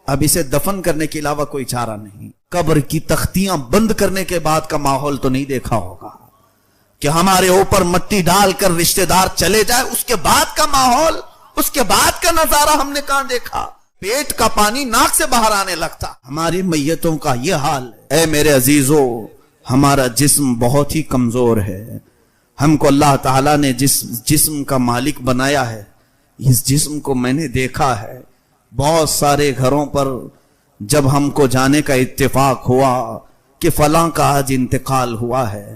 اب اسے دفن کرنے کے علاوہ کوئی چارہ نہیں. قبر کی تختیاں بند کرنے کے بعد کا ماحول تو نہیں دیکھا ہوگا کہ ہمارے اوپر مٹی ڈال کر رشتہ دار چلے جائے. اس کے بعد کا ماحول, اس کے بعد کا نظارہ ہم نے کہاں دیکھا؟ پیٹ کا پانی ناک سے باہر آنے لگتا. ہماری میتوں کا یہ حال ہے. اے میرے عزیزو, ہمارا جسم بہت ہی کمزور ہے. ہم کو اللہ تعالیٰ نے جس جسم کا مالک بنایا ہے, اس جسم کو میں نے دیکھا ہے. بہت سارے گھروں پر جب ہم کو جانے کا اتفاق ہوا کہ فلاں کا آج انتقال ہوا ہے,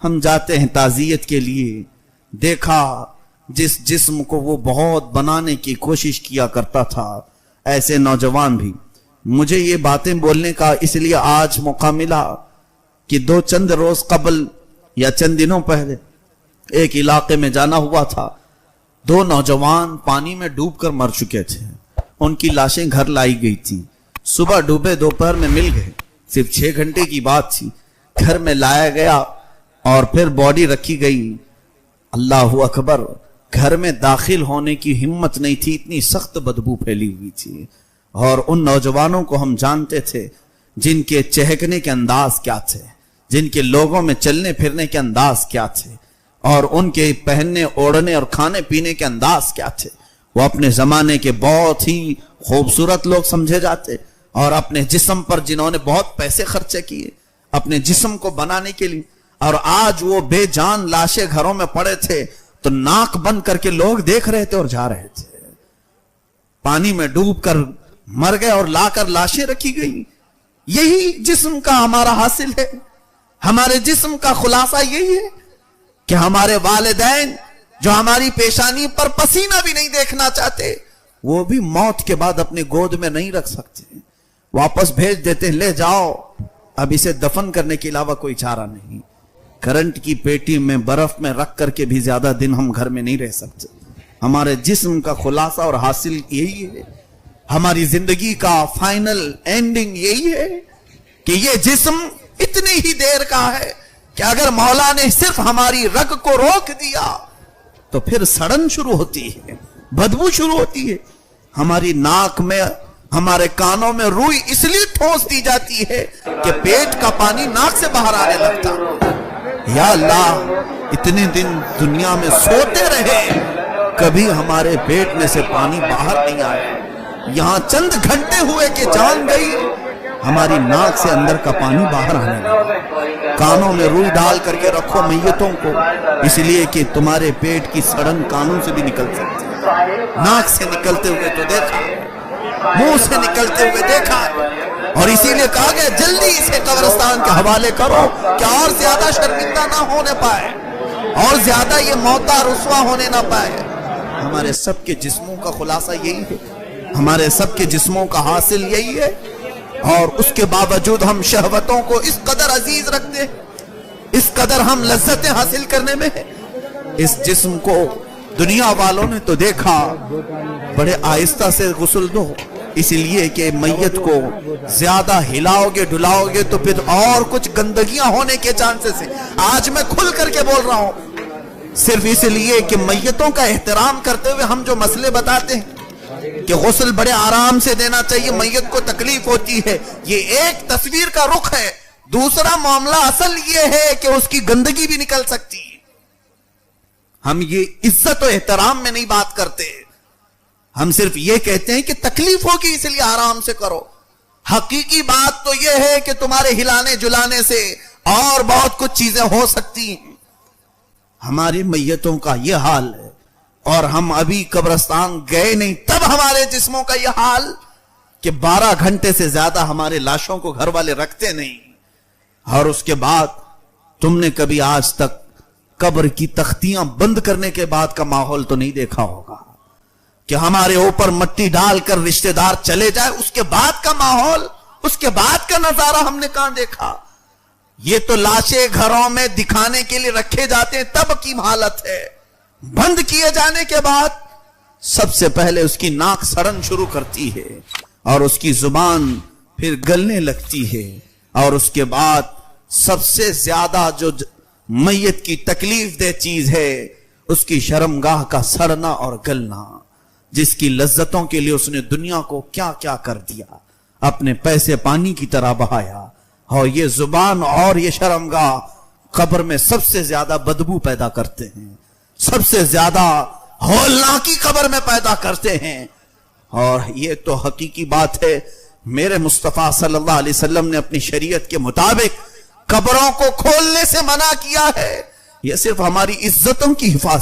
ہم جاتے ہیں تعزیت کے لیے. دیکھا جس جسم کو وہ بہت بنانے کی کوشش کیا کرتا تھا, ایسے نوجوان بھی. مجھے یہ باتیں بولنے کا اس لیے آج موقع ملا کہ چند روز قبل یا چند دنوں پہلے ایک علاقے میں جانا ہوا تھا. 2 نوجوان پانی میں ڈوب کر مر چکے تھے. ان کی لاشیں گھر لائی گئی تھی. صبح ڈوبے, دوپہر میں مل گئے. صرف 6 گھنٹے کی بات تھی. گھر میں لایا گیا اور پھر باڈی رکھی گئی. اللہ اکبر, گھر میں داخل ہونے کی ہمت نہیں تھی, اتنی سخت بدبو پھیلی ہوئی تھی. اور ان نوجوانوں کو ہم جانتے تھے جن کے چہکنے کے انداز کیا تھے, جن کے لوگوں میں چلنے پھرنے کے انداز کیا تھے, اور ان کے پہننے اوڑھنے اور کھانے پینے کے انداز کیا تھے. وہ اپنے زمانے کے بہت ہی خوبصورت لوگ سمجھے جاتے, اور اپنے جسم پر جنہوں نے بہت پیسے خرچے کیے اپنے جسم کو بنانے کے لیے, اور آج وہ بے جان لاشیں گھروں میں پڑے تھے تو ناک بند کر کے لوگ دیکھ رہے تھے اور جا رہے تھے. پانی میں ڈوب کر مر گئے اور لا کر لاشیں رکھی گئی. یہی جسم کا ہمارا حاصل ہے. ہمارے جسم کا خلاصہ یہی ہے کہ ہمارے والدین جو ہماری پیشانی پر پسینہ بھی نہیں دیکھنا چاہتے, وہ بھی موت کے بعد اپنی گود میں نہیں رکھ سکتے, واپس بھیج دیتے ہیں, لے جاؤ. اب اسے دفن کرنے کے علاوہ کوئی چارہ نہیں. کرنٹ کی پیٹی میں برف میں رکھ کر کے بھی زیادہ دن ہم گھر میں نہیں رہ سکتے. ہمارے جسم کا خلاصہ اور حاصل یہی ہے. ہماری زندگی کا فائنل اینڈنگ یہی ہے کہ یہ جسم اتنی ہی دیر کا ہے کہ اگر مولا نے صرف ہماری رگ کو روک دیا تو پھر سڑن شروع ہوتی ہے, بدبو شروع ہوتی ہے. ہماری ناک میں, ہمارے کانوں میں روئی اس لیے ٹھونس دی جاتی ہے کہ پیٹ کا پانی ناک سے باہر آنے لگتا. یا اللہ, اتنے دن دنیا میں سوتے رہے, کبھی ہمارے پیٹ میں سے پانی باہر نہیں آیا. یہاں چند گھنٹے ہوئے کہ جان گئی, ہماری ناک سے اندر کا پانی باہر آنے لگا. کانوں میں روئی ڈال کر کے رکھو میتوں کو, اس لیے کہ تمہارے پیٹ کی سڑن کانوں سے بھی نکل سکتی ہے. ناک سے نکلتے ہوئے تو دیکھا, منہ سے نکلتے ہوئے دیکھا, اور اسی لیے کہا گیا جلدی اسے قبرستان کے حوالے کرو کہ اور زیادہ شرمندہ نہ ہونے پائے, اور زیادہ یہ موتا رسوا ہونے نہ پائے. ہمارے سب کے جسموں کا خلاصہ یہی ہے, ہمارے سب کے جسموں کا حاصل یہی ہے, اور اس کے باوجود ہم شہوتوں کو اس قدر عزیز رکھتے ہیں, اس قدر ہم لذتیں حاصل کرنے میں ہیں. اس جسم کو دنیا والوں نے تو دیکھا بڑے آہستہ سے غسل دو, اس لیے کہ میت کو زیادہ ہلاؤ گے ڈلاؤ گے تو پھر اور کچھ گندگیاں ہونے کے چانسز ہیں. آج میں کھل کر کے بول رہا ہوں صرف اس لیے کہ میتوں کا احترام کرتے ہوئے ہم جو مسئلے بتاتے ہیں کہ غسل بڑے آرام سے دینا چاہیے, میت کو تکلیف ہوتی ہے, یہ ایک تصویر کا رخ ہے. دوسرا معاملہ اصل یہ ہے کہ اس کی گندگی بھی نکل سکتی ہے. ہم یہ عزت و احترام میں نہیں بات کرتے, ہم صرف یہ کہتے ہیں کہ تکلیف ہوگی اس لیے آرام سے کرو. حقیقی بات تو یہ ہے کہ تمہارے ہلانے جلانے سے اور بہت کچھ چیزیں ہو سکتی ہیں. ہماری میتوں کا یہ حال ہے, اور ہم ابھی قبرستان گئے نہیں تب ہمارے جسموں کا یہ حال کہ 12 گھنٹے سے زیادہ ہمارے لاشوں کو گھر والے رکھتے نہیں. اور اس کے بعد تم نے کبھی آج تک قبر کی تختیاں بند کرنے کے بعد کا ماحول تو نہیں دیکھا ہوگا کہ ہمارے اوپر مٹی ڈال کر رشتہ دار چلے جائے. اس کے بعد کا ماحول, اس کے بعد کا نظارہ ہم نے کہاں دیکھا؟ یہ تو لاشیں گھروں میں دکھانے کے لیے رکھے جاتے ہیں تب کی حالت ہے. بند کیے جانے کے بعد سب سے پہلے اس کی ناک سڑن شروع کرتی ہے, اور اس کی زبان پھر گلنے لگتی ہے, اور اس کے بعد سب سے زیادہ جو میت کی تکلیف دہ چیز ہے اس کی شرمگاہ کا سڑنا اور گلنا, جس کی لذتوں کے لیے اس نے دنیا کو کیا کیا کر دیا. اپنے پیسے پانی کی طرح بہایا، اور یہ زبان اور یہ شرمگاہ قبر میں سب سے زیادہ بدبو پیدا کرتے ہیں، سب سے زیادہ ہولناکی قبر میں پیدا کرتے ہیں۔ اور یہ تو حقیقی بات ہے، میرے مصطفیٰ صلی اللہ علیہ وسلم نے اپنی شریعت کے مطابق قبروں کو کھولنے سے منع کیا ہے، یہ صرف ہماری عزتوں کی حفاظت